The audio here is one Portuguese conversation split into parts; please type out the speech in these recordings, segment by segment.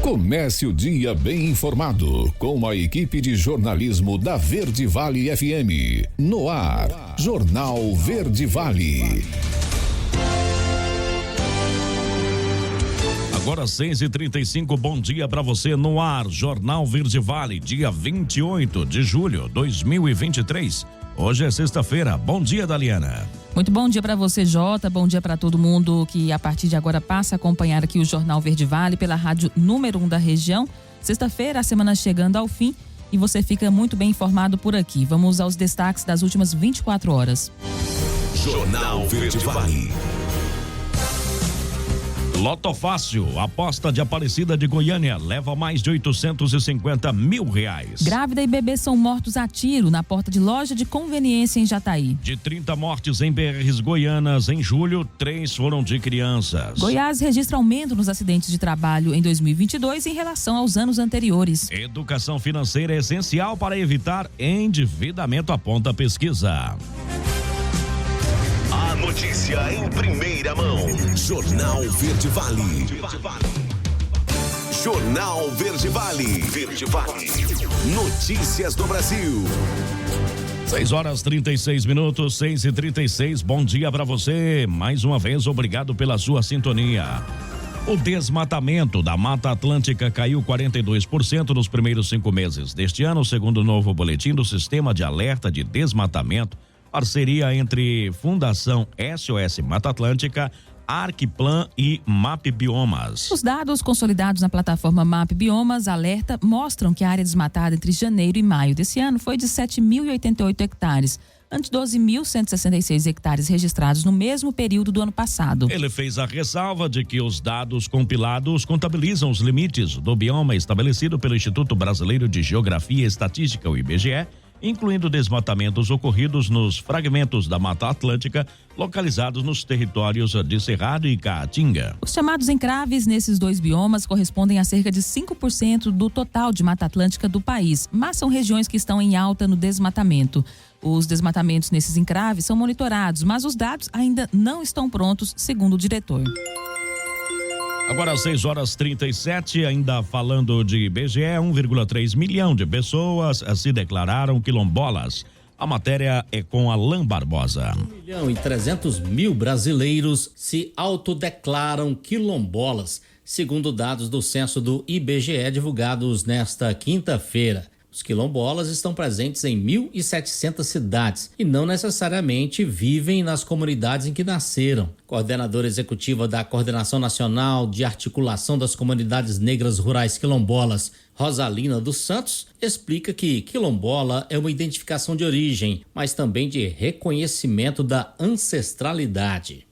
Comece o dia bem informado com a equipe de jornalismo da Verde Vale FM. No ar, Jornal Verde Vale. Agora 6h35, bom dia para você no ar, Jornal Verde Vale, dia 28 de julho de 2023. Hoje é sexta-feira. Bom dia, Daliana. Muito bom dia para você, Jota. Bom dia para todo mundo que a partir de agora passa a acompanhar aqui o Jornal Verde Vale pela rádio número 1 da região. Sexta-feira, a semana chegando ao fim e você fica muito bem informado por aqui. Vamos aos destaques das últimas 24 horas. Jornal Verde Vale. Loto Fácil, aposta de Aparecida de Goiânia, leva mais de R$850 mil. Grávida e bebê são mortos a tiro na porta de loja de conveniência em Jataí. De 30 mortes em BRs goianas em julho, 3 foram de crianças. Goiás registra aumento nos acidentes de trabalho em 2022 em relação aos anos anteriores. Educação financeira é essencial para evitar endividamento, aponta a pesquisa. A notícia em primeira mão. Jornal Verde Vale. Jornal Verde Vale. Verde Vale. Notícias do Brasil. 6h36, 6h36. Bom dia para você. Mais uma vez, obrigado pela sua sintonia. O desmatamento da Mata Atlântica caiu 42% nos primeiros 5 meses deste ano, segundo o novo boletim do Sistema de Alerta de Desmatamento, parceria entre Fundação SOS Mata Atlântica, Arquiplan e MAP Biomas. Os dados consolidados na plataforma MAP Biomas Alerta mostram que a área desmatada entre janeiro e maio desse ano foi de 7.088 hectares, ante 12.166 hectares registrados no mesmo período do ano passado. Ele fez a ressalva de que os dados compilados contabilizam os limites do bioma estabelecido pelo Instituto Brasileiro de Geografia e Estatística, o IBGE, incluindo desmatamentos ocorridos nos fragmentos da Mata Atlântica localizados nos territórios de Cerrado e Caatinga. Os chamados encraves nesses dois biomas correspondem a cerca de 5% do total de Mata Atlântica do país, mas são regiões que estão em alta no desmatamento. Os desmatamentos nesses encraves são monitorados, mas os dados ainda não estão prontos, segundo o diretor. Agora 6h37, ainda falando de IBGE, 1,3 milhão de pessoas se declararam quilombolas. A matéria é com Alain Barbosa. 1.300.000 brasileiros se autodeclaram quilombolas, segundo dados do censo do IBGE divulgados nesta quinta-feira. Os quilombolas estão presentes em 1.700 cidades e não necessariamente vivem nas comunidades em que nasceram. Coordenadora executiva da Coordenação Nacional de Articulação das Comunidades Negras Rurais Quilombolas, Rosalina dos Santos, explica que quilombola é uma identificação de origem, mas também de reconhecimento da ancestralidade.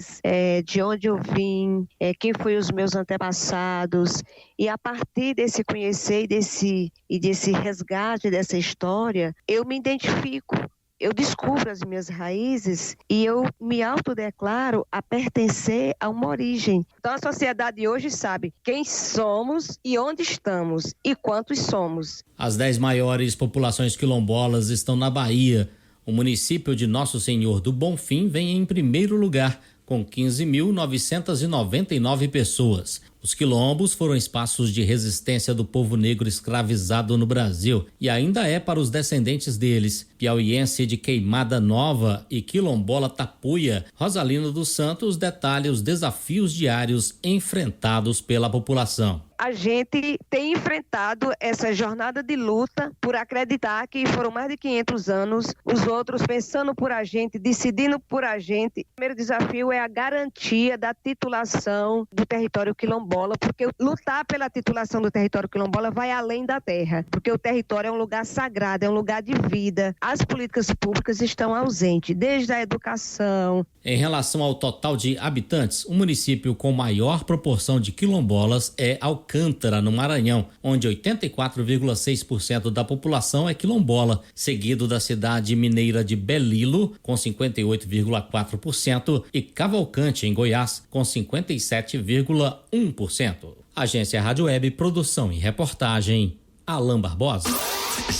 De onde eu vim, quem foi os meus antepassados, e a partir desse conhecer e desse resgate dessa história, eu me identifico. Eu descubro as minhas raízes e eu me autodeclaro a pertencer a uma origem. Então a sociedade hoje sabe quem somos e onde estamos e quantos somos. As 10 maiores populações quilombolas estão na Bahia. O município de Nosso Senhor do Bonfim vem em primeiro lugar, com 15.999 pessoas. Os quilombos foram espaços de resistência do povo negro escravizado no Brasil e ainda é para os descendentes deles. Piauiense de Queimada Nova e quilombola Tapuia, Rosalina dos Santos detalha os desafios diários enfrentados pela população. A gente tem enfrentado essa jornada de luta por acreditar que foram mais de 500 anos, os outros pensando por a gente, decidindo por a gente. O primeiro desafio é a garantia da titulação do território quilombola, porque lutar pela titulação do território quilombola vai além da terra, porque o território é um lugar sagrado, é um lugar de vida. As políticas públicas estão ausentes, desde a educação. Em relação ao total de habitantes, o município com maior proporção de quilombolas é Alcântara, no Maranhão, onde 84,6% da população é quilombola, seguido da cidade mineira de Belilo, com 58,4%, e Cavalcante, em Goiás, com 57,1%. Agência Rádio Web, produção e reportagem, Alain Barbosa.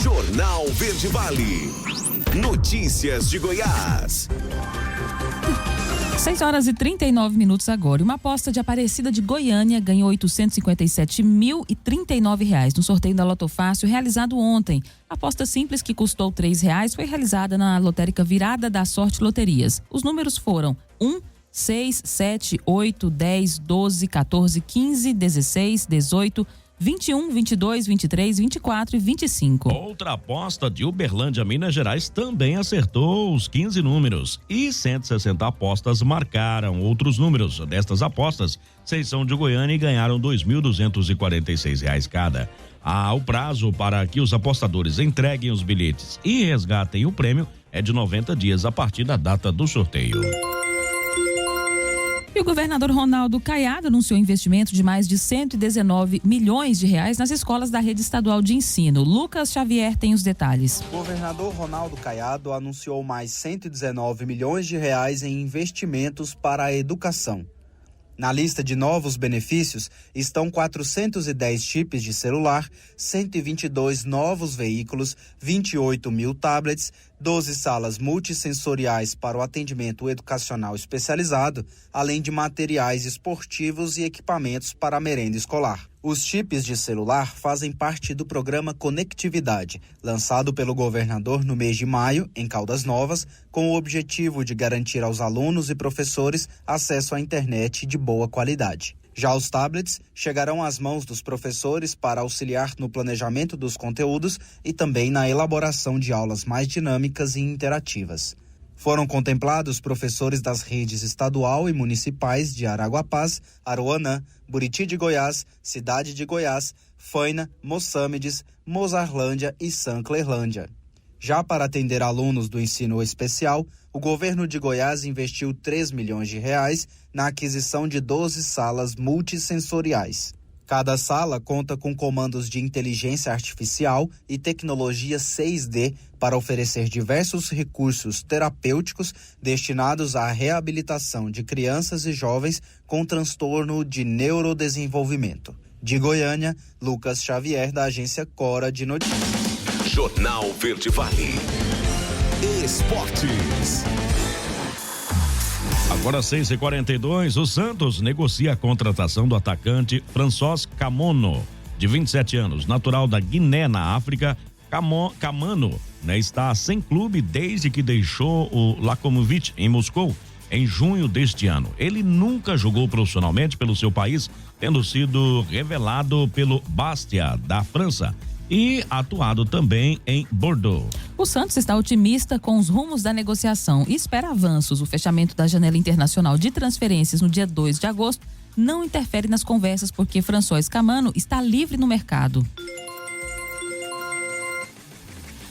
Jornal Verde Vale. Notícias de Goiás. 6h39 agora. Uma aposta de Aparecida de Goiânia ganhou R$ 857.039 no sorteio da Loto Fácil realizado ontem. A aposta simples que custou R$ 3 foi realizada na lotérica Virada da Sorte Loterias. Os números foram 1, 6, 7, 8, 10, 12, 14, 15, 16, 18, 21, 22, 23, 24 e 25. Outra aposta de Uberlândia, Minas Gerais, também acertou os 15 números e 160 apostas marcaram outros números. Destas apostas, 6 são de Goiânia e ganharam R$ 2.246 cada. O prazo para que os apostadores entreguem os bilhetes e resgatem o prêmio é de 90 dias a partir da data do sorteio. E o governador Ronaldo Caiado anunciou investimento de mais de 119 milhões de reais nas escolas da rede estadual de ensino. Lucas Xavier tem os detalhes. O governador Ronaldo Caiado anunciou mais 119 milhões de reais em investimentos para a educação. Na lista de novos benefícios estão 410 chips de celular, 122 novos veículos, 28 mil tablets, 12 salas multissensoriais para o atendimento educacional especializado, além de materiais esportivos e equipamentos para a merenda escolar. Os chips de celular fazem parte do programa Conectividade, lançado pelo governador no mês de maio, em Caldas Novas, com o objetivo de garantir aos alunos e professores acesso à internet de boa qualidade. Já os tablets chegarão às mãos dos professores para auxiliar no planejamento dos conteúdos e também na elaboração de aulas mais dinâmicas e interativas. Foram contemplados professores das redes estadual e municipais de Araguapaz, Aroanã, Buriti de Goiás, Cidade de Goiás, Faina, Moçâmedes, Mozarlândia e Sanclerlândia. Já para atender alunos do ensino especial, o governo de Goiás investiu 3 milhões de reais na aquisição de 12 salas multissensoriais. Cada sala conta com comandos de inteligência artificial e tecnologia 6D para oferecer diversos recursos terapêuticos destinados à reabilitação de crianças e jovens com transtorno de neurodesenvolvimento. De Goiânia, Lucas Xavier, da agência Cora de Notícias. Jornal Verde Vale. Esportes. Agora 6h42, o Santos negocia a contratação do atacante François Camono, de 27 anos, natural da Guiné, na África. Camano, está sem clube desde que deixou o Lokomotiv em Moscou em junho deste ano. Ele nunca jogou profissionalmente pelo seu país, tendo sido revelado pelo Bastia, da França, e atuado também em Bordeaux. O Santos está otimista com os rumos da negociação e espera avanços. O fechamento da janela internacional de transferências no dia 2 de agosto não interfere nas conversas porque François Camano está livre no mercado.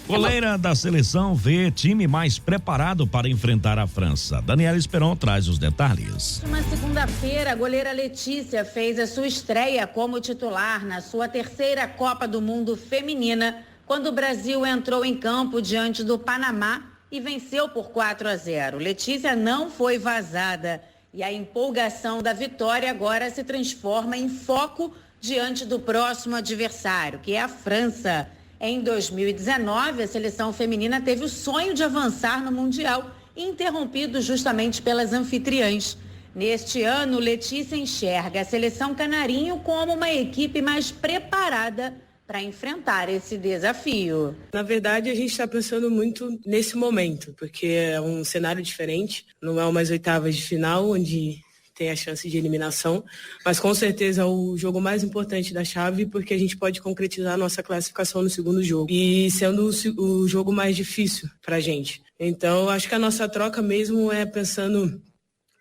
Goleira da seleção vê time mais preparado para enfrentar a França. Daniela Esperon traz os detalhes. Na segunda-feira, a goleira Letícia fez a sua estreia como titular na sua terceira Copa do Mundo feminina, quando o Brasil entrou em campo diante do Panamá e venceu por 4-0. Letícia não foi vazada e a empolgação da vitória agora se transforma em foco diante do próximo adversário, que é a França. Em 2019, a seleção feminina teve o sonho de avançar no Mundial, interrompido justamente pelas anfitriãs. Neste ano, Letícia enxerga a seleção canarinho como uma equipe mais preparada para enfrentar esse desafio. Na verdade, a gente está pensando muito nesse momento, porque é um cenário diferente, não é umas oitavas de final, onde tem a chance de eliminação, mas com certeza é o jogo mais importante da chave, porque a gente pode concretizar a nossa classificação no segundo jogo, e sendo o jogo mais difícil para a gente. Então, acho que a nossa troca mesmo é pensando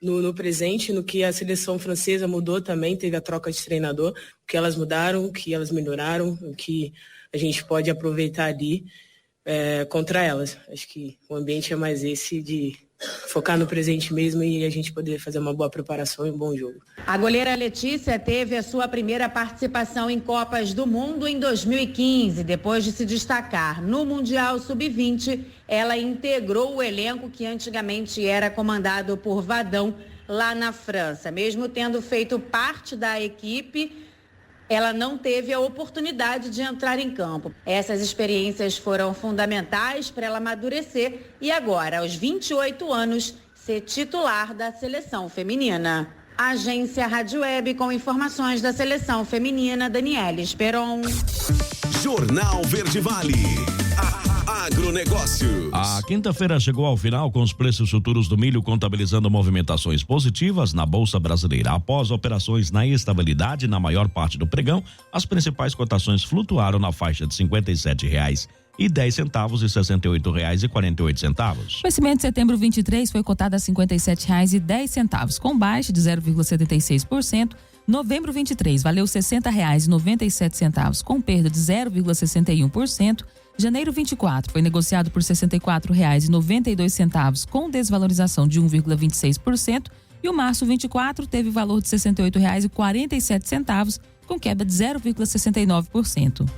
no presente, no que a seleção francesa mudou também, teve a troca de treinador, o que elas mudaram, o que elas melhoraram, o que a gente pode aproveitar ali contra elas. Acho que o ambiente é mais esse de focar no presente mesmo e a gente poder fazer uma boa preparação e um bom jogo. A goleira Letícia teve a sua primeira participação em Copas do Mundo em 2015. Depois de se destacar no Mundial Sub-20, ela integrou o elenco que antigamente era comandado por Vadão lá na França. Mesmo tendo feito parte da equipe, ela não teve a oportunidade de entrar em campo. Essas experiências foram fundamentais para ela amadurecer e agora, aos 28 anos, ser titular da seleção feminina. Agência Rádio Web com informações da seleção feminina, Daniela Esperon. Jornal Verde Vale. Agronegócios. A quinta-feira chegou ao final com os preços futuros do milho contabilizando movimentações positivas na Bolsa Brasileira. Após operações na estabilidade na maior parte do pregão, as principais cotações flutuaram na faixa de R$ 57,10 e R$ 68,48. O vencimento de setembro 23 foi cotado a R$ 57,10, com baixa de 0,76%. Novembro 23 valeu R$ 60,97, com perda de 0,61%. Janeiro 24 foi negociado por R$ 64,92, com desvalorização de 1,26%. E o março 24 teve valor de R$ 68,47, com queda de 0,69%.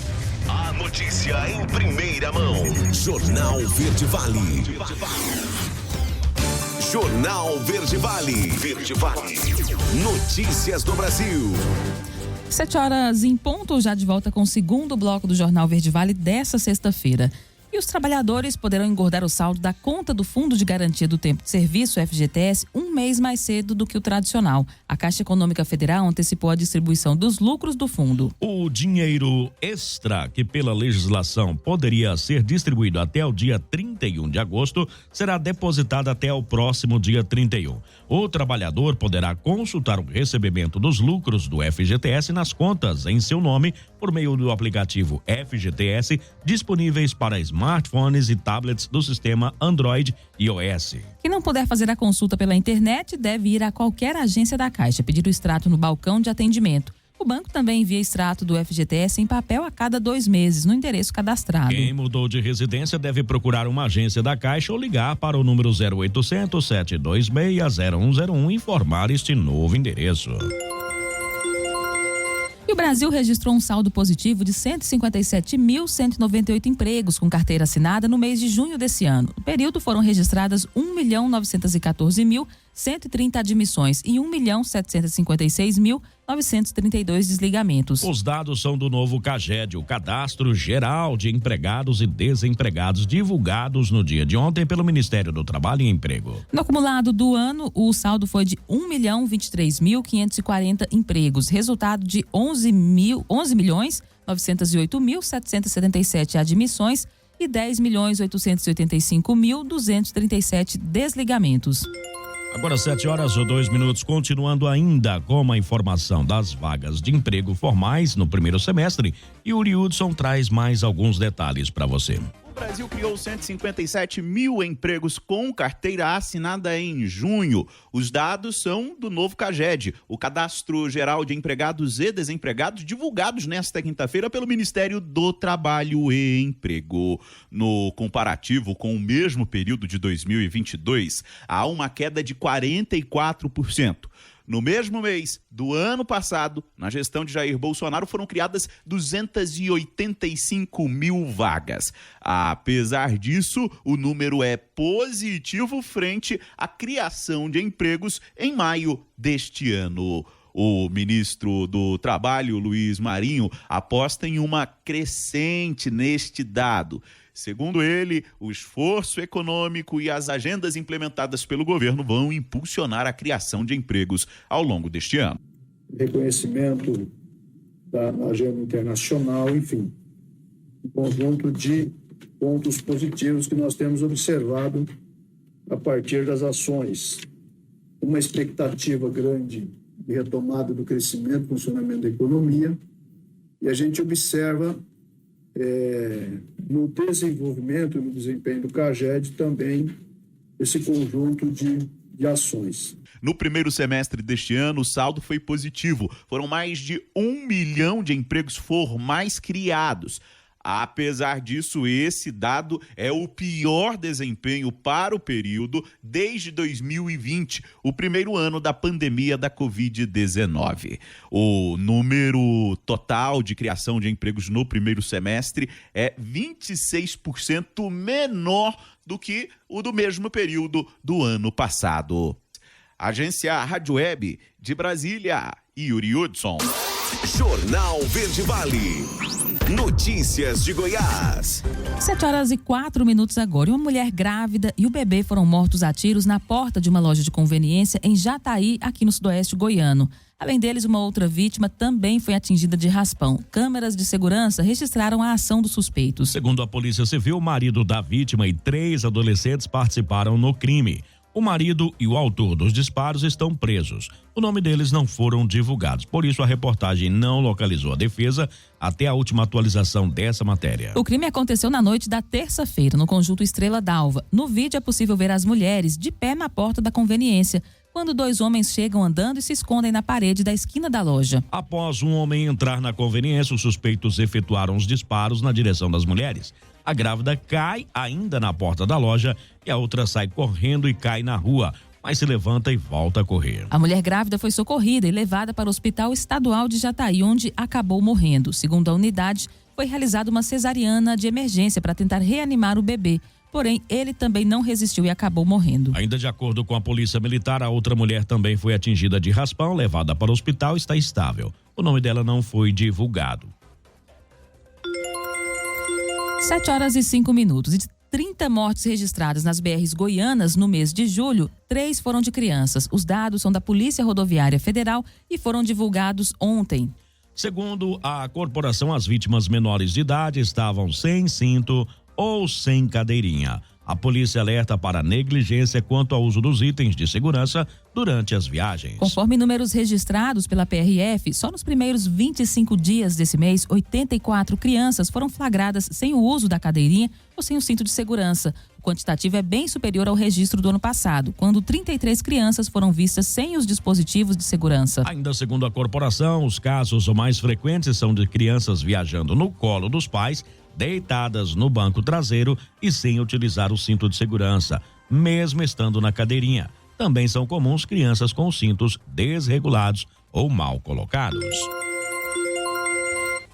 A notícia em primeira mão. Jornal Verde Vale. Jornal Verde Vale. Verde Vale. Notícias do Brasil. 7 horas em ponto, já de volta com o segundo bloco do Jornal Verde Vale dessa sexta-feira. E os trabalhadores poderão engordar o saldo da conta do Fundo de Garantia do Tempo de Serviço, FGTS, um mês mais cedo do que o tradicional. A Caixa Econômica Federal antecipou a distribuição dos lucros do fundo. O dinheiro extra, que pela legislação poderia ser distribuído até o dia 31 de agosto, será depositado até o próximo dia 31. O trabalhador poderá consultar o recebimento dos lucros do FGTS nas contas em seu nome por meio do aplicativo FGTS, disponíveis para smartphones e tablets do sistema Android e iOS. Quem não puder fazer a consulta pela internet deve ir a qualquer agência da Caixa, pedir o extrato no balcão de atendimento. O banco também envia extrato do FGTS em papel a cada 2 meses, no endereço cadastrado. Quem mudou de residência deve procurar uma agência da Caixa ou ligar para o número 0800 726 0101 e informar este novo endereço. E o Brasil registrou um saldo positivo de 157.198 empregos com carteira assinada no mês de junho desse ano. No período foram registradas 1.914.130 admissões e 1.756.932 desligamentos. Os dados são do novo CAGED, o Cadastro Geral de Empregados e Desempregados, divulgados no dia de ontem pelo Ministério do Trabalho e Emprego. No acumulado do ano, o saldo foi de 1.023.540 empregos, resultado de 11.908.777 admissões e 10.885.237 desligamentos. Agora 7h02, continuando ainda com uma informação das vagas de emprego formais no primeiro semestre, e o Yuri Hudson traz mais alguns detalhes para você. O Brasil criou 157 mil empregos com carteira assinada em junho. Os dados são do novo CAGED, o Cadastro Geral de Empregados e Desempregados, divulgados nesta quinta-feira pelo Ministério do Trabalho e Emprego. No comparativo com o mesmo período de 2022, há uma queda de 44%. No mesmo mês do ano passado, na gestão de Jair Bolsonaro, foram criadas 285 mil vagas. Apesar disso, o número é positivo frente à criação de empregos em maio deste ano. O ministro do Trabalho, Luiz Marinho, aposta em uma crescente neste dado. Segundo ele, o esforço econômico e as agendas implementadas pelo governo vão impulsionar a criação de empregos ao longo deste ano. Reconhecimento da agenda internacional, enfim, um conjunto de pontos positivos que nós temos observado a partir das ações. Uma expectativa grande de retomada do crescimento e funcionamento da economia, e a gente observa no desenvolvimento e no desempenho do CAGED também esse conjunto de ações. No primeiro semestre deste ano, o saldo foi positivo. Foram mais de 1 milhão de empregos formais criados. Apesar disso, esse dado é o pior desempenho para o período desde 2020, o primeiro ano da pandemia da Covid-19. O número total de criação de empregos no primeiro semestre é 26% menor do que o do mesmo período do ano passado. Agência Rádio Web de Brasília, Yuri Hudson. Jornal Verde Vale. Notícias de Goiás. 7h04 agora. Uma mulher grávida e o bebê foram mortos a tiros na porta de uma loja de conveniência em Jataí, aqui no sudoeste goiano. Além deles, uma outra vítima também foi atingida de raspão. Câmeras de segurança registraram a ação dos suspeitos. Segundo a Polícia Civil, o marido da vítima e 3 adolescentes participaram no crime. O marido e o autor dos disparos estão presos. O nome deles não foram divulgados. Por isso, a reportagem não localizou a defesa até a última atualização dessa matéria. O crime aconteceu na noite da terça-feira, no conjunto Estrela d'Alva. No vídeo é possível ver as mulheres de pé na porta da conveniência, quando 2 homens chegam andando e se escondem na parede da esquina da loja. Após um homem entrar na conveniência, os suspeitos efetuaram os disparos na direção das mulheres. A grávida cai ainda na porta da loja e a outra sai correndo e cai na rua, mas se levanta e volta a correr. A mulher grávida foi socorrida e levada para o Hospital Estadual de Jataí, onde acabou morrendo. Segundo a unidade, foi realizada uma cesariana de emergência para tentar reanimar o bebê. Porém, ele também não resistiu e acabou morrendo. Ainda de acordo com a Polícia Militar, a outra mulher também foi atingida de raspão, levada para o hospital e está estável. O nome dela não foi divulgado. 7h05. De 30 mortes registradas nas BRs goianas no mês de julho, 3 foram de crianças. Os dados são da Polícia Rodoviária Federal e foram divulgados ontem. Segundo a corporação, as vítimas menores de idade estavam sem cinto ou sem cadeirinha. A polícia alerta para negligência quanto ao uso dos itens de segurança durante as viagens. Conforme números registrados pela PRF, só nos primeiros 25 dias desse mês, 84 crianças foram flagradas sem o uso da cadeirinha ou sem o cinto de segurança. O quantitativo é bem superior ao registro do ano passado, quando 33 crianças foram vistas sem os dispositivos de segurança. Ainda segundo a corporação, os casos mais frequentes são de crianças viajando no colo dos pais, deitadas no banco traseiro e sem utilizar o cinto de segurança, mesmo estando na cadeirinha. Também são comuns crianças com cintos desregulados ou mal colocados.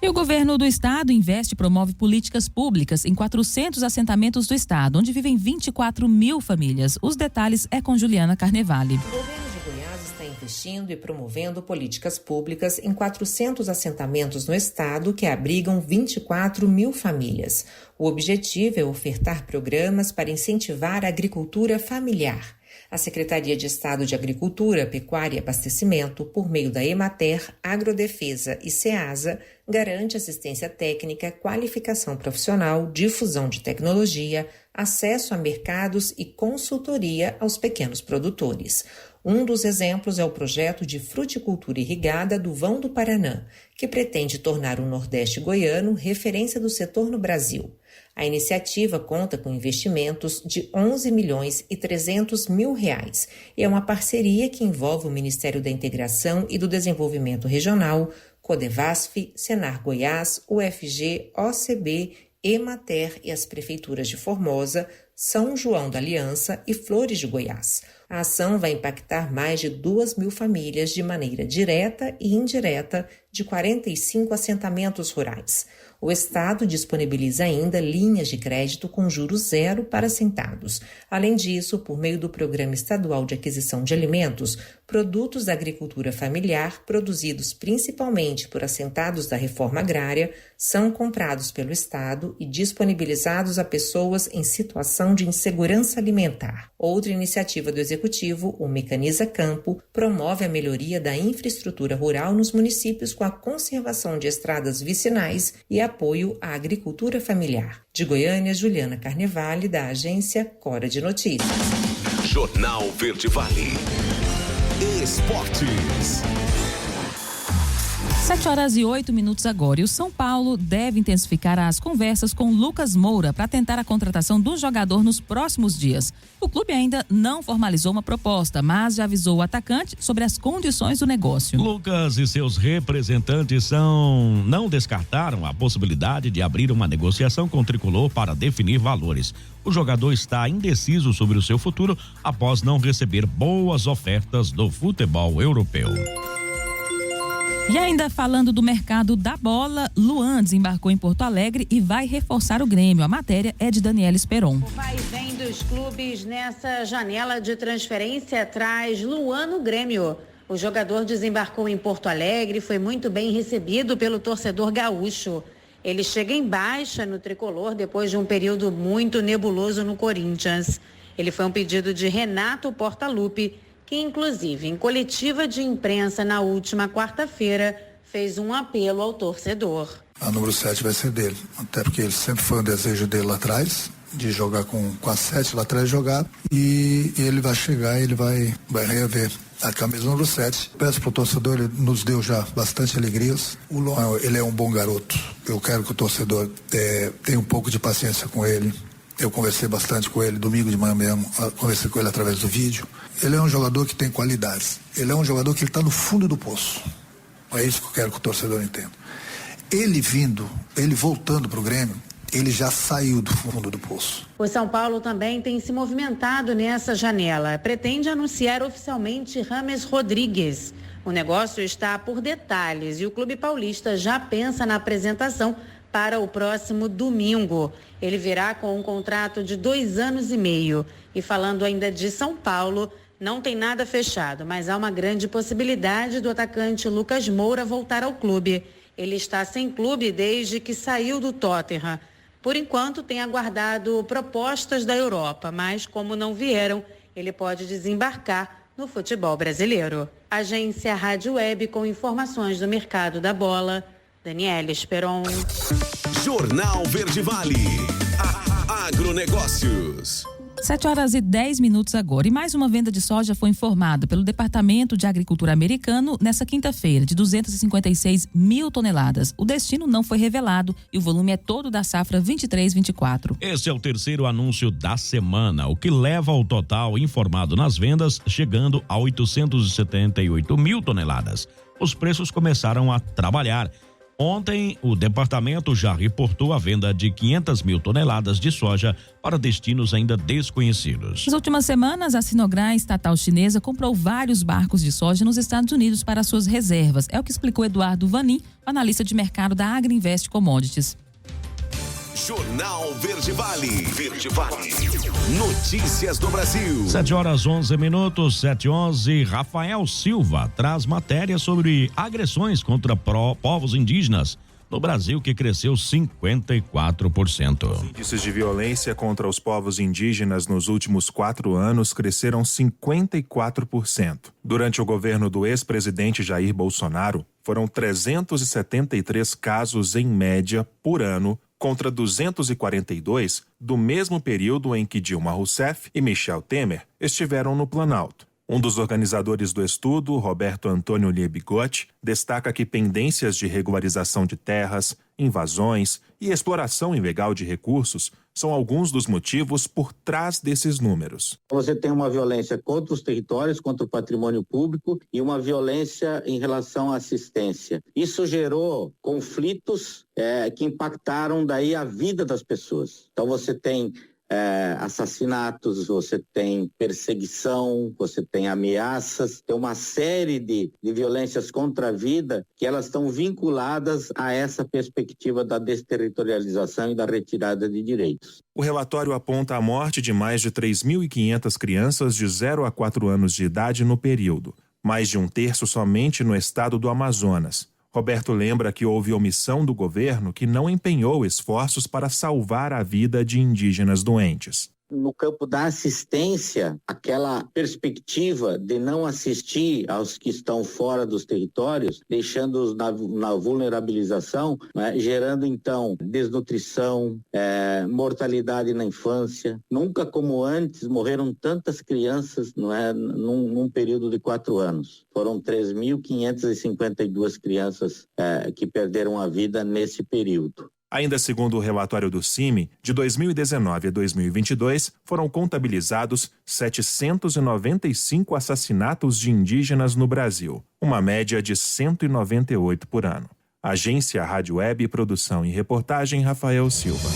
E o governo do estado investe e promove políticas públicas em 400 assentamentos do estado, onde vivem 24 mil famílias. Os detalhes é com Juliana Carnevale. O governo de Goiás está investindo e promovendo políticas públicas em 400 assentamentos no estado que abrigam 24 mil famílias. O objetivo é ofertar programas para incentivar a agricultura familiar. A Secretaria de Estado de Agricultura, Pecuária e Abastecimento, por meio da Emater, Agrodefesa e Ceasa, garante assistência técnica, qualificação profissional, difusão de tecnologia, acesso a mercados e consultoria aos pequenos produtores. Um dos exemplos é o projeto de fruticultura irrigada do Vão do Paraná, que pretende tornar o Nordeste goiano referência do setor no Brasil. A iniciativa conta com investimentos de R$11.300.000 e é uma parceria que envolve o Ministério da Integração e do Desenvolvimento Regional, Codevasf, Senar Goiás, UFG, OCB, Emater e as prefeituras de Formosa, São João da Aliança e Flores de Goiás. A ação vai impactar mais de 2.000 famílias de maneira direta e indireta de 45 assentamentos rurais. O Estado disponibiliza ainda linhas de crédito com juros zero para assentados. Além disso, por meio do Programa Estadual de Aquisição de Alimentos, produtos da agricultura familiar, produzidos principalmente por assentados da reforma agrária, são comprados pelo Estado e disponibilizados a pessoas em situação de insegurança alimentar. Outra iniciativa do Executivo, o Mecaniza Campo, promove a melhoria da infraestrutura rural nos municípios com a conservação de estradas vicinais e apoio à agricultura familiar. De Goiânia, Juliana Carnevale, da agência Cora de Notícias. Jornal Verde Vale. Esportes. 7h08 agora. E o São Paulo deve intensificar as conversas com Lucas Moura para tentar a contratação do jogador nos próximos dias. O clube ainda não formalizou uma proposta, mas já avisou o atacante sobre as condições do negócio. Lucas e seus representantes não descartaram a possibilidade de abrir uma negociação com o tricolor para definir valores. O jogador está indeciso sobre o seu futuro após não receber boas ofertas do futebol europeu. E ainda falando do mercado da bola, Luan desembarcou em Porto Alegre e vai reforçar o Grêmio. A matéria é de Daniela Esperon. O vai e vem dos clubes nessa janela de transferência traz Luan no Grêmio. O jogador desembarcou em Porto Alegre e foi muito bem recebido pelo torcedor gaúcho. Ele chega em baixa no tricolor depois de um período muito nebuloso no Corinthians. Ele foi um pedido de Renato Portaluppi, que inclusive em coletiva de imprensa na última quarta-feira fez um apelo ao torcedor. A número 7 vai ser dele, até porque ele sempre foi um desejo dele lá atrás, de jogar com a 7 lá atrás jogar, e ele vai chegar, ele vai reaver a camisa número 7. Peço pro torcedor, ele nos deu já bastante alegrias. O Luan, ele é um bom garoto. Eu quero que o torcedor tenha um pouco de paciência com ele. Eu conversei bastante com ele, domingo de manhã mesmo, conversei com ele através do vídeo. Ele é um jogador que tem qualidades. Ele é um jogador que está no fundo do poço. É isso que eu quero que o torcedor entenda. Ele voltando para o Grêmio, ele já saiu do fundo do poço. O São Paulo também tem se movimentado nessa janela. Pretende anunciar oficialmente James Rodrigues. O negócio está por detalhes e o clube paulista já pensa na apresentação para o próximo domingo. Ele virá com um contrato de 2 anos e meio. E falando ainda de São Paulo, não tem nada fechado, mas há uma grande possibilidade do atacante Lucas Moura voltar ao clube. Ele está sem clube desde que saiu do Tottenham. Por enquanto, tem aguardado propostas da Europa, mas como não vieram, ele pode desembarcar no futebol brasileiro. Agência Rádio Web com informações do mercado da bola. Daniela Esperon. Jornal Verde Vale. Agronegócios. 7h10 agora. E mais uma venda de soja foi informada pelo Departamento de Agricultura americano nessa quinta-feira, de 256 mil toneladas. O destino não foi revelado e o volume é todo da safra 23-24. Esse é o terceiro anúncio da semana, o que leva o total informado nas vendas chegando a 878 mil toneladas. Os preços começaram a trabalhar. Ontem, o departamento já reportou a venda de 500 mil toneladas de soja para destinos ainda desconhecidos. Nas últimas semanas, a Sinogran estatal chinesa comprou vários barcos de soja nos Estados Unidos para suas reservas. É o que explicou Eduardo Vanin, analista de mercado da Agriinvest Commodities. Jornal Verde Vale. Verde Vale. Notícias do Brasil. 7h11, 7h11. Rafael Silva traz matéria sobre agressões contra povos indígenas no Brasil, que cresceu 54%. Os índices de violência contra os povos indígenas nos últimos 4 anos cresceram 54%. Durante o governo do ex-presidente Jair Bolsonaro, foram 373 casos em média por ano, contra 242 do mesmo período em que Dilma Rousseff e Michel Temer estiveram no Planalto. Um dos organizadores do estudo, Roberto Antônio Liebigotti, destaca que pendências de regularização de terras, invasões e exploração ilegal de recursos são alguns dos motivos por trás desses números. Você tem uma violência contra os territórios, contra o patrimônio público e uma violência em relação à assistência. Isso gerou conflitos que impactaram daí a vida das pessoas. Então você tem assassinatos, você tem perseguição, você tem ameaças, tem uma série de violências contra a vida que elas estão vinculadas a essa perspectiva da desterritorialização e da retirada de direitos. O relatório aponta a morte de mais de 3.500 crianças de 0 a 4 anos de idade no período, mais de 1/3 somente no estado do Amazonas. Roberto lembra que houve omissão do governo que não empenhou esforços para salvar a vida de indígenas doentes. No campo da assistência, aquela perspectiva de não assistir aos que estão fora dos territórios, deixando-os na vulnerabilização, né, gerando então desnutrição, mortalidade na infância. Nunca como antes morreram tantas crianças, não é, num período de 4 anos. Foram 3.552 crianças que perderam a vida nesse período. Ainda segundo o relatório do CIMI, de 2019 a 2022, foram contabilizados 795 assassinatos de indígenas no Brasil, uma média de 198 por ano. Agência Rádio Web, produção e reportagem, Rafael Silva.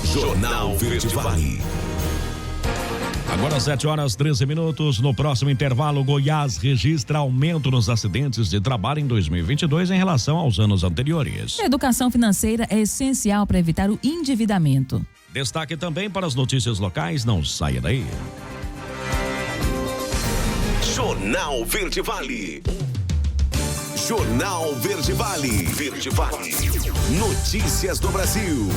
Jornal Verde Vale. Agora 7h13. No próximo intervalo, Goiás registra aumento nos acidentes de trabalho em 2022 em relação aos anos anteriores. A educação financeira é essencial para evitar o endividamento. Destaque também para as notícias locais, não saia daí. Jornal Verde Vale. Jornal Verde Vale. Verde Vale. Notícias do Brasil.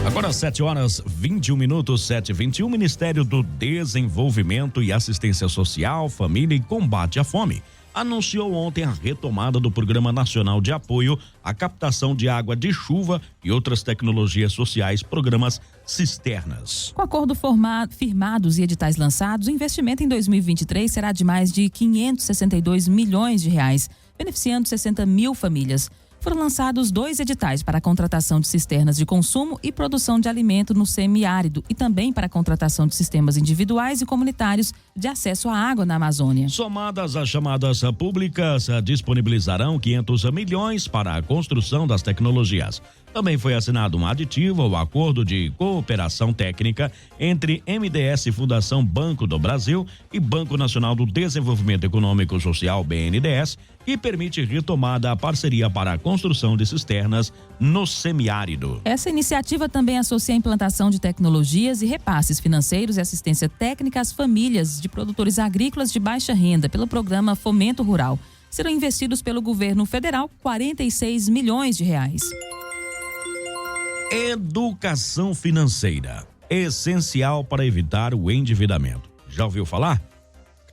Agora 7h21, 7h21, Ministério do Desenvolvimento e Assistência Social, Família e Combate à Fome anunciou ontem a retomada do Programa Nacional de Apoio à Captação de Água de Chuva e outras tecnologias sociais, programas cisternas. Com acordo firmados e editais lançados, o investimento em 2023 será de mais de 562 milhões de reais, beneficiando 60 mil famílias. Foram lançados 2 editais para a contratação de cisternas de consumo e produção de alimento no semiárido e também para a contratação de sistemas individuais e comunitários de acesso à água na Amazônia. Somadas as chamadas públicas, disponibilizarão 500 milhões para a construção das tecnologias. Também foi assinado um aditivo ao acordo de cooperação técnica entre MDS Fundação Banco do Brasil e Banco Nacional do Desenvolvimento Econômico e Social, BNDES, que permite retomada da parceria para a construção de cisternas no semiárido. Essa iniciativa também associa a implantação de tecnologias e repasses financeiros e assistência técnica às famílias de produtores agrícolas de baixa renda pelo programa Fomento Rural. Serão investidos pelo governo federal 46 milhões de reais. Educação financeira, essencial para evitar o endividamento. Já ouviu falar?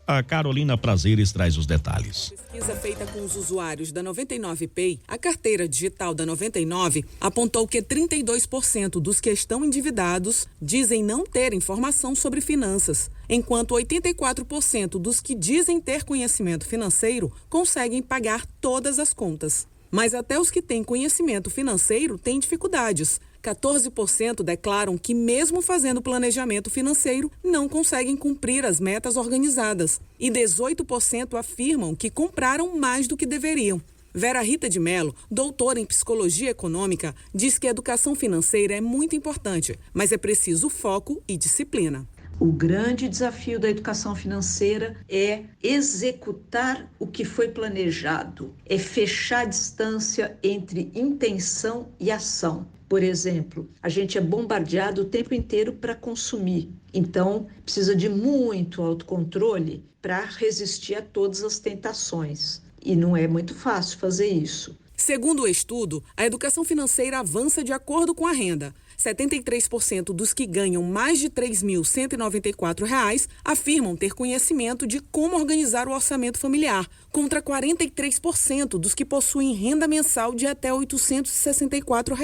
A Carolina Prazeres traz os detalhes. Pesquisa feita com os usuários da 99Pay, a carteira digital da 99, apontou que 32% dos que estão endividados dizem não ter informação sobre finanças, enquanto 84% dos que dizem ter conhecimento financeiro conseguem pagar todas as contas. Mas até os que têm conhecimento financeiro têm dificuldades. 14% declaram que, mesmo fazendo planejamento financeiro, não conseguem cumprir as metas organizadas. E 18% afirmam que compraram mais do que deveriam. Vera Rita de Mello, doutora em psicologia econômica, diz que a educação financeira é muito importante, mas é preciso foco e disciplina. O grande desafio da educação financeira é executar o que foi planejado, é fechar a distância entre intenção e ação. Por exemplo, a gente é bombardeado o tempo inteiro para consumir, então precisa de muito autocontrole para resistir a todas as tentações. E não é muito fácil fazer isso. Segundo o estudo, a educação financeira avança de acordo com a renda. 73% dos que ganham mais de R$ 3.194 afirmam ter conhecimento de como organizar o orçamento familiar, contra 43% dos que possuem renda mensal de até R$ 864.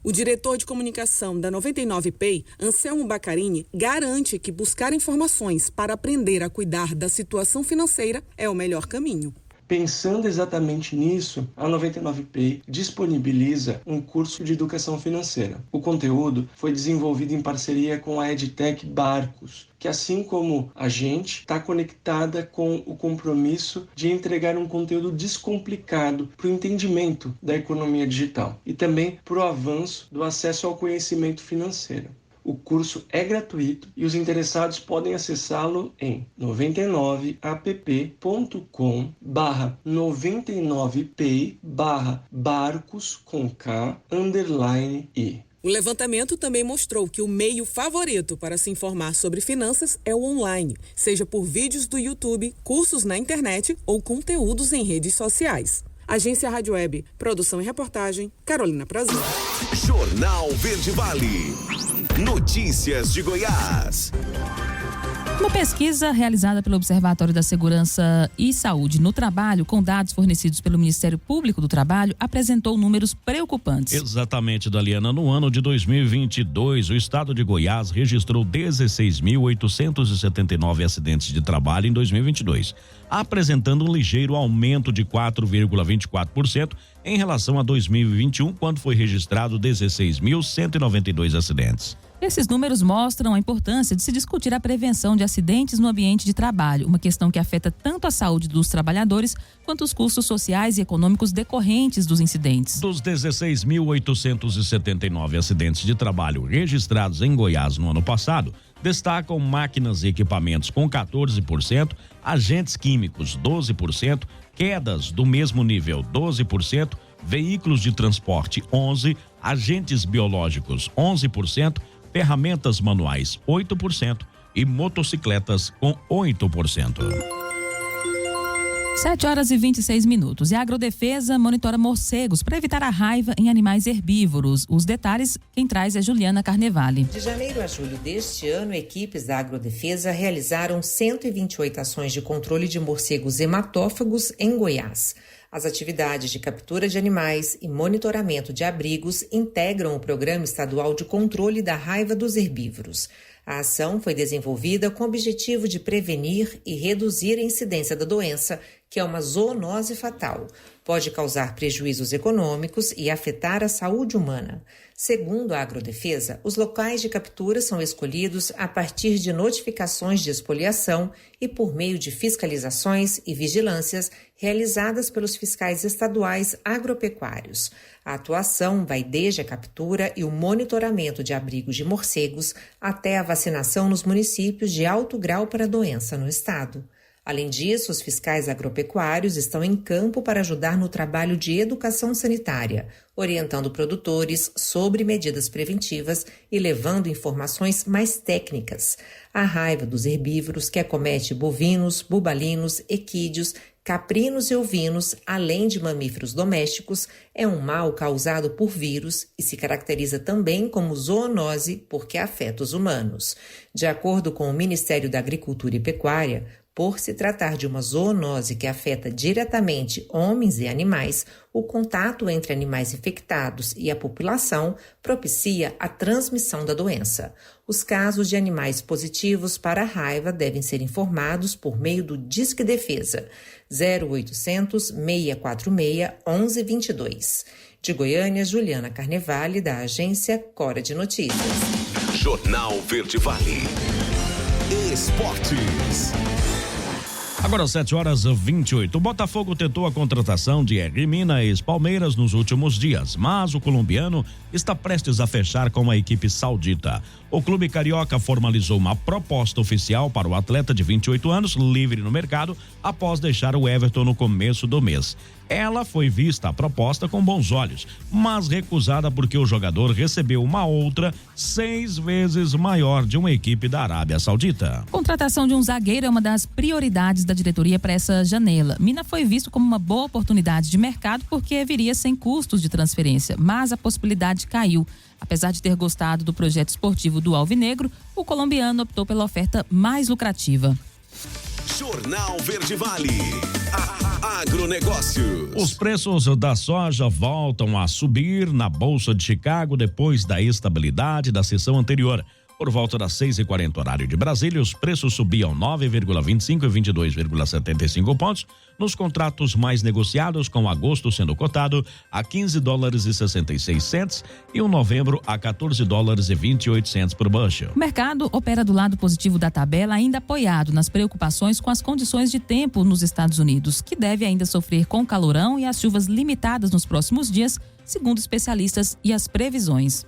O diretor de comunicação da 99Pay, Anselmo Baccarini, garante que buscar informações para aprender a cuidar da situação financeira é o melhor caminho. Pensando exatamente nisso, a 99Pay disponibiliza um curso de educação financeira. O conteúdo foi desenvolvido em parceria com a EdTech Barcos, que assim como a gente, está conectada com o compromisso de entregar um conteúdo descomplicado para o entendimento da economia digital e também para o avanço do acesso ao conhecimento financeiro. O curso é gratuito e os interessados podem acessá-lo em 99app.com/99pay/barcos_e. O levantamento também mostrou que o meio favorito para se informar sobre finanças é o online, seja por vídeos do YouTube, cursos na internet ou conteúdos em redes sociais. Agência Rádio Web, produção e reportagem, Carolina Prazer. Jornal Verde Vale. Notícias de Goiás. Uma pesquisa realizada pelo Observatório da Segurança e Saúde no Trabalho, com dados fornecidos pelo Ministério Público do Trabalho, apresentou números preocupantes. Exatamente, Daliana. No ano de 2022, o estado de Goiás registrou 16.879 acidentes de trabalho em 2022, apresentando um ligeiro aumento de 4,24% em relação a 2021, quando foi registrado 16.192 acidentes. Esses números mostram a importância de se discutir a prevenção de acidentes no ambiente de trabalho, uma questão que afeta tanto a saúde dos trabalhadores quanto os custos sociais e econômicos decorrentes dos incidentes. Dos 16.879 acidentes de trabalho registrados em Goiás no ano passado, destacam máquinas e equipamentos com 14%, agentes químicos 12%, quedas do mesmo nível 12%, veículos de transporte 11%, agentes biológicos 11%, ferramentas manuais 8% e motocicletas com 8%. 7h26. E a Agrodefesa monitora morcegos para evitar a raiva em animais herbívoros. Os detalhes, quem traz é Juliana Carnevale. De janeiro a julho deste ano, equipes da Agrodefesa realizaram 128 ações de controle de morcegos hematófagos em Goiás. As atividades de captura de animais e monitoramento de abrigos integram o Programa Estadual de Controle da Raiva dos Herbívoros. A ação foi desenvolvida com o objetivo de prevenir e reduzir a incidência da doença, que é uma zoonose fatal. Pode causar prejuízos econômicos e afetar a saúde humana. Segundo a Agrodefesa, os locais de captura são escolhidos a partir de notificações de expoliação e por meio de fiscalizações e vigilâncias realizadas pelos fiscais estaduais agropecuários. A atuação vai desde a captura e o monitoramento de abrigos de morcegos até a vacinação nos municípios de alto grau para a doença no estado. Além disso, os fiscais agropecuários estão em campo para ajudar no trabalho de educação sanitária, orientando produtores sobre medidas preventivas e levando informações mais técnicas. A raiva dos herbívoros, que acomete bovinos, bubalinos, equídeos, caprinos e ovinos, além de mamíferos domésticos, é um mal causado por vírus e se caracteriza também como zoonose porque afeta os humanos. De acordo com o Ministério da Agricultura e Pecuária, por se tratar de uma zoonose que afeta diretamente homens e animais, o contato entre animais infectados e a população propicia a transmissão da doença. Os casos de animais positivos para a raiva devem ser informados por meio do Disque Defesa 0800 646 1122. De Goiânia, Juliana Carnevale, da agência Cora de Notícias. Jornal Verde Vale. Esportes. Agora 7h28. O Botafogo tentou a contratação de R. Mina ex-Palmeiras nos últimos dias, mas o colombiano está prestes a fechar com a equipe saudita. O clube carioca formalizou uma proposta oficial para o atleta de 28 anos, livre no mercado, após deixar o Everton no começo do mês. Ela foi vista, a proposta, com bons olhos, mas recusada porque o jogador recebeu uma outra 6 vezes maior de uma equipe da Arábia Saudita. Contratação de um zagueiro é uma das prioridades da diretoria para essa janela. Mina foi visto como uma boa oportunidade de mercado porque viria sem custos de transferência, mas a possibilidade caiu. Apesar de ter gostado do projeto esportivo do Alvinegro, o colombiano optou pela oferta mais lucrativa. Jornal Verde Vale. Agronegócios. Os preços da soja voltam a subir na Bolsa de Chicago depois da estabilidade da sessão anterior. Por volta das 6h40 horário de Brasília, os preços subiam 9,25 e 22,75 pontos nos contratos mais negociados, com agosto sendo cotado a $15,66 e o novembro a $14,28 por bushel. O mercado opera do lado positivo da tabela, ainda apoiado nas preocupações com as condições de tempo nos Estados Unidos, que deve ainda sofrer com o calorão e as chuvas limitadas nos próximos dias, segundo especialistas e as previsões.